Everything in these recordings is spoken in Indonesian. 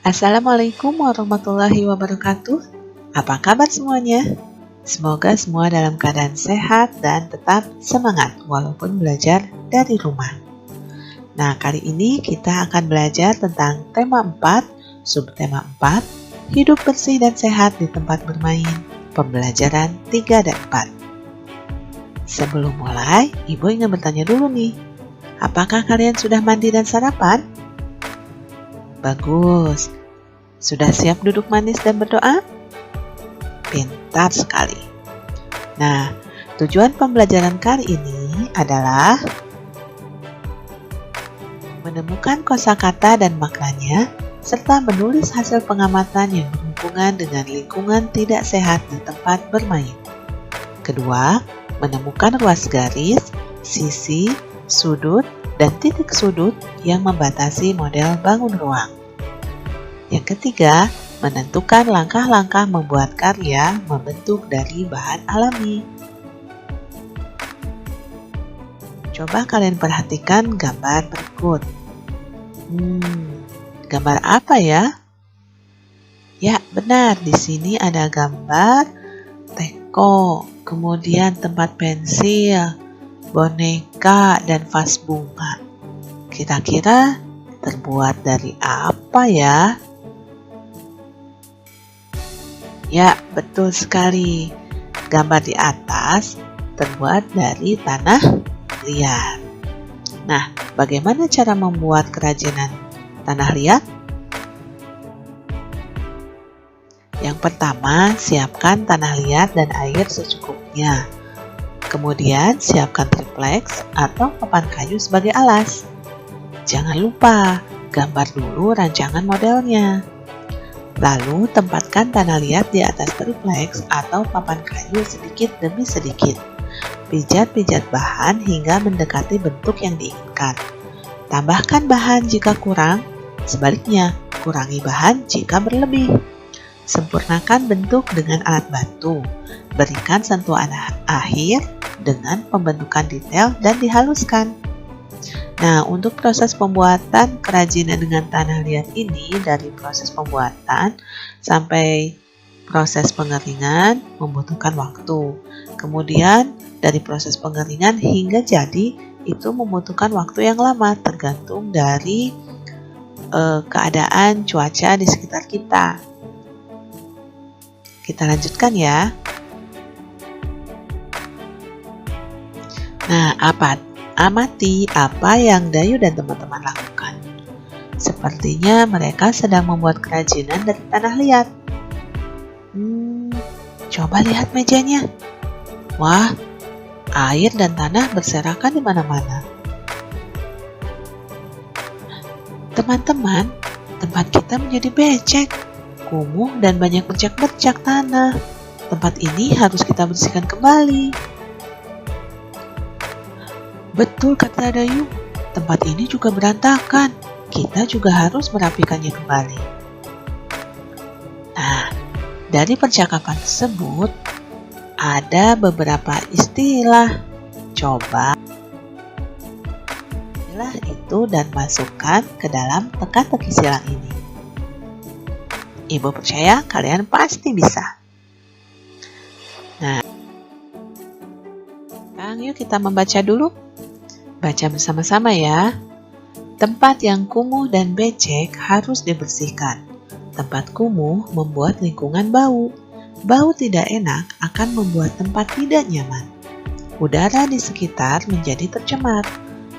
Assalamualaikum warahmatullahi wabarakatuh. Apa kabar semuanya? Semoga semua dalam keadaan sehat dan tetap semangat walaupun belajar dari rumah. Nah, kali ini kita akan belajar tentang tema 4, subtema 4, hidup bersih dan sehat di tempat bermain, pembelajaran 3 dan 4. Sebelum mulai, Ibu ingin bertanya dulu nih, apakah kalian sudah mandi dan sarapan? Bagus. Sudah siap duduk manis dan berdoa? Pintar sekali. Nah, tujuan pembelajaran kali ini adalah menemukan kosakata dan maknanya, serta menulis hasil pengamatan yang berhubungan dengan lingkungan tidak sehat di tempat bermain. Kedua, menemukan ruas garis, sisi, sudut, dan titik sudut yang membatasi model bangun ruang. Yang ketiga, menentukan langkah-langkah membuat karya membentuk dari bahan alami. Coba kalian perhatikan gambar berikut. Gambar apa ya? Ya, benar, di sini ada gambar teko, kemudian tempat pensil, boneka, dan vas bunga. Kira-kira terbuat dari apa ya? Ya, betul sekali. Gambar di atas terbuat dari tanah liat. Nah, bagaimana cara membuat kerajinan tanah liat? Yang pertama, siapkan tanah liat dan air secukupnya. Kemudian siapkan triplex atau papan kayu sebagai alas. Jangan lupa gambar dulu rancangan modelnya. Lalu tempatkan tanah liat di atas triplex atau papan kayu sedikit demi sedikit. Pijat-pijat bahan hingga mendekati bentuk yang diinginkan. Tambahkan bahan jika kurang, sebaliknya kurangi bahan jika berlebih. Sempurnakan bentuk dengan alat bantu. Berikan sentuhan akhir dengan pembentukan detail dan dihaluskan. Nah, untuk proses pembuatan kerajinan dengan tanah liat ini, dari proses pembuatan sampai proses pengeringan membutuhkan waktu. Kemudian dari proses pengeringan hingga jadi itu membutuhkan waktu yang lama, tergantung dari keadaan cuaca di sekitar kita. Kita lanjutkan ya. Nah, amati apa yang Dayu dan teman-teman lakukan. Sepertinya mereka sedang membuat kerajinan dari tanah liat. Coba lihat mejanya. Wah, air dan tanah berserakan di mana-mana. Teman-teman, tempat kita menjadi becek, kumuh dan banyak bercak-bercak tanah. Tempat ini harus kita bersihkan kembali. Betul kata Dayu, tempat ini juga berantakan. Kita juga harus merapikannya kembali. Nah, dari percakapan tersebut, ada beberapa istilah. Coba istilah itu dan masukkan ke dalam teka-teki silang ini. Ibu percaya kalian pasti bisa. Nah, sekarang yuk kita membaca dulu. Baca bersama-sama ya. Tempat yang kumuh dan becek harus dibersihkan. Tempat kumuh membuat lingkungan bau. Bau tidak enak akan membuat tempat tidak nyaman. Udara di sekitar menjadi tercemar.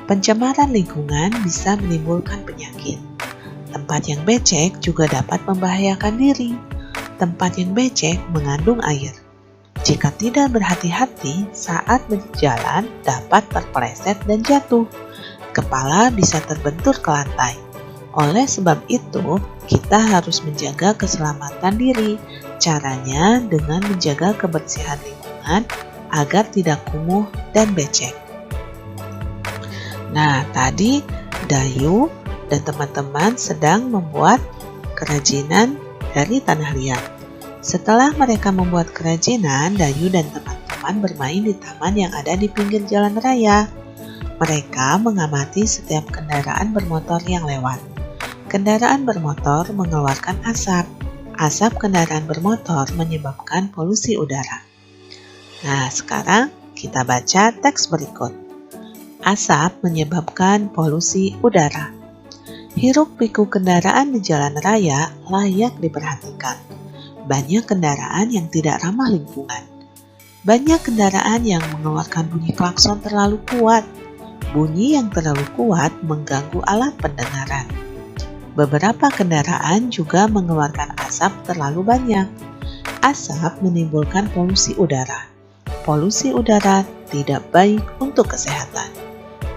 Pencemaran lingkungan bisa menimbulkan penyakit. Tempat yang becek juga dapat membahayakan diri. Tempat yang becek mengandung air. Jika tidak berhati-hati saat berjalan dapat terpeleset dan jatuh. Kepala bisa terbentur ke lantai. Oleh sebab itu, kita harus menjaga keselamatan diri. Caranya dengan menjaga kebersihan lingkungan agar tidak kumuh dan becek. Nah, tadi Dayu dan teman-teman sedang membuat kerajinan dari tanah liat. Setelah mereka membuat kerajinan, Dayu dan teman-teman bermain di taman yang ada di pinggir jalan raya. Mereka mengamati setiap kendaraan bermotor yang lewat. Kendaraan bermotor mengeluarkan asap. Asap kendaraan bermotor menyebabkan polusi udara. Nah, sekarang kita baca teks berikut. Asap menyebabkan polusi udara. Hiruk-pikuk kendaraan di jalan raya layak diperhatikan. Banyak kendaraan yang tidak ramah lingkungan. Banyak kendaraan yang mengeluarkan bunyi klakson terlalu kuat. Bunyi yang terlalu kuat mengganggu alat pendengaran. Beberapa kendaraan juga mengeluarkan asap terlalu banyak. Asap menimbulkan polusi udara. Polusi udara tidak baik untuk kesehatan.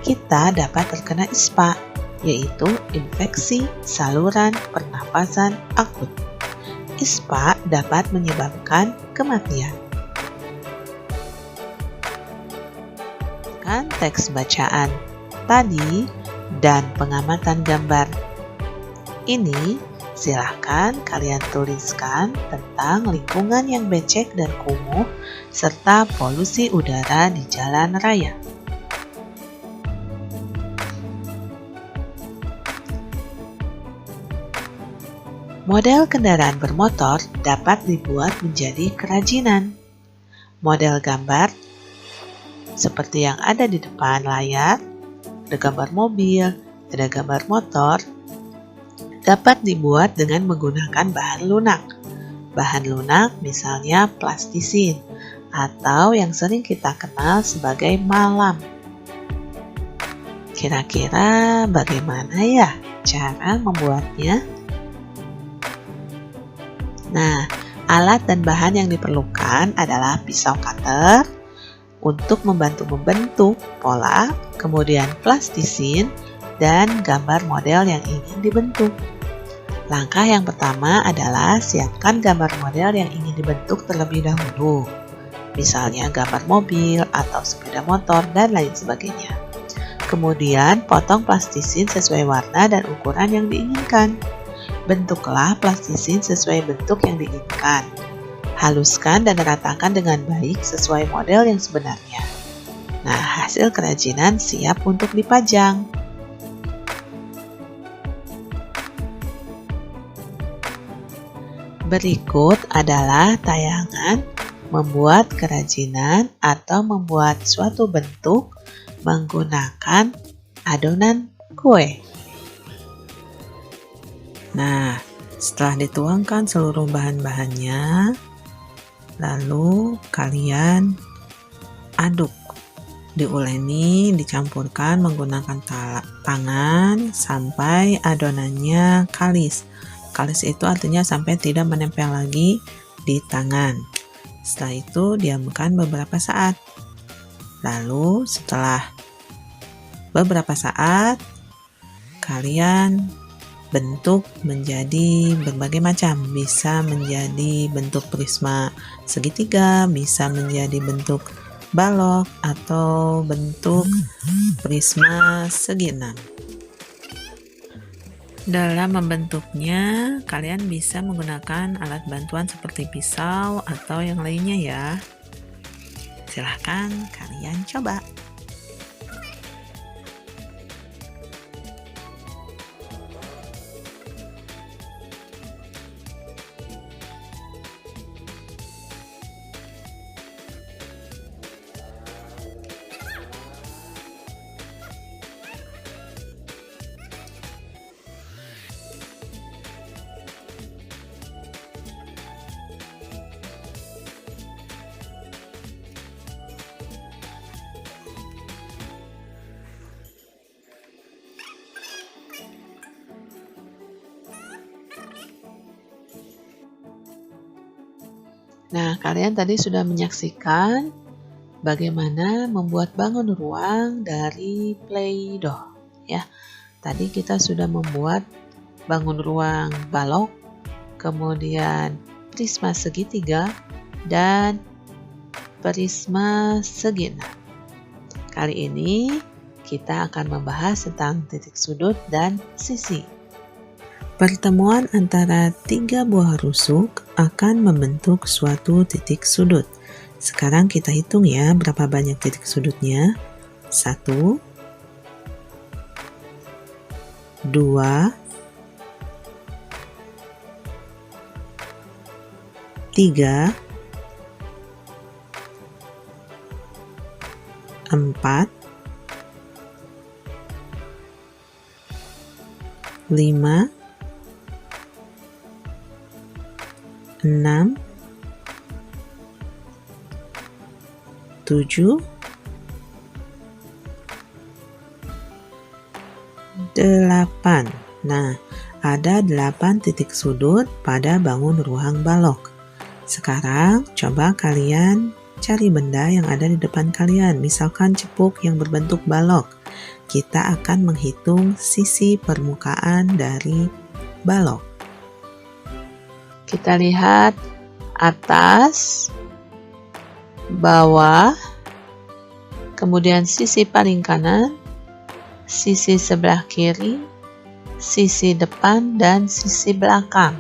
Kita dapat terkena ISPA, yaitu infeksi saluran pernapasan akut. ISPA dapat menyebabkan kematian. Teks bacaan tadi dan pengamatan gambar ini, silahkan kalian tuliskan tentang lingkungan yang becek dan kumuh serta polusi udara di jalan raya. Model kendaraan bermotor dapat dibuat menjadi kerajinan. Model gambar seperti yang ada di depan layar, ada gambar mobil, ada gambar motor, dapat dibuat dengan menggunakan bahan lunak. Bahan lunak misalnya plastisin atau yang sering kita kenal sebagai malam. Kira-kira bagaimana ya cara membuatnya? Nah, alat dan bahan yang diperlukan adalah pisau cutter untuk membantu membentuk pola, kemudian plastisin, dan gambar model yang ingin dibentuk. Langkah yang pertama adalah siapkan gambar model yang ingin dibentuk terlebih dahulu, misalnya gambar mobil atau sepeda motor dan lain sebagainya. Kemudian potong plastisin sesuai warna dan ukuran yang diinginkan. Bentuklah plastisin sesuai bentuk yang diinginkan. Haluskan dan ratakan dengan baik sesuai model yang sebenarnya. Nah, hasil kerajinan siap untuk dipajang. Berikut adalah tayangan membuat kerajinan atau membuat suatu bentuk menggunakan adonan kue. Nah, setelah dituangkan seluruh bahan-bahannya, lalu kalian aduk, diuleni, dicampurkan menggunakan tangan sampai adonannya kalis. Kalis itu artinya sampai tidak menempel lagi di tangan. Setelah itu diamkan beberapa saat. Lalu setelah beberapa saat, kalian bentuk menjadi berbagai macam, bisa menjadi bentuk prisma segitiga, bisa menjadi bentuk balok, atau bentuk prisma segi enam. Dalam membentuknya, kalian bisa menggunakan alat bantuan seperti pisau atau yang lainnya ya. Silahkan kalian coba. Nah, kalian tadi sudah menyaksikan bagaimana membuat bangun ruang dari Play-Doh ya. Tadi kita sudah membuat bangun ruang balok, kemudian prisma segitiga dan prisma segi enam. Kali ini kita akan membahas tentang titik sudut dan sisi. Pertemuan antara tiga buah rusuk akan membentuk suatu titik sudut. Sekarang kita hitung ya berapa banyak titik sudutnya. 1, 2, 3, 4, 5, 6, 7, 8. Nah, ada 8 titik sudut pada bangun ruang balok. Sekarang, coba kalian cari benda yang ada di depan kalian, misalkan cepuk yang berbentuk balok. Kita akan menghitung sisi permukaan dari balok. Kita lihat atas, bawah, kemudian sisi paling kanan, sisi sebelah kiri, sisi depan, dan sisi belakang.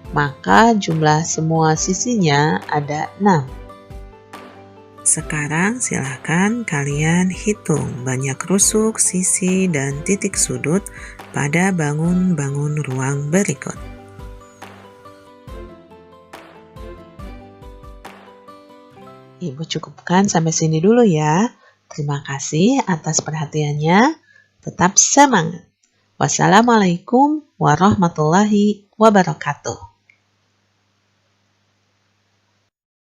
Maka jumlah semua sisinya ada 6. Sekarang silakan kalian hitung banyak rusuk, sisi, dan titik sudut pada bangun-bangun ruang berikut. Ibu cukupkan sampai sini dulu ya. Terima kasih atas perhatiannya. Tetap semangat. Wassalamualaikum warahmatullahi wabarakatuh.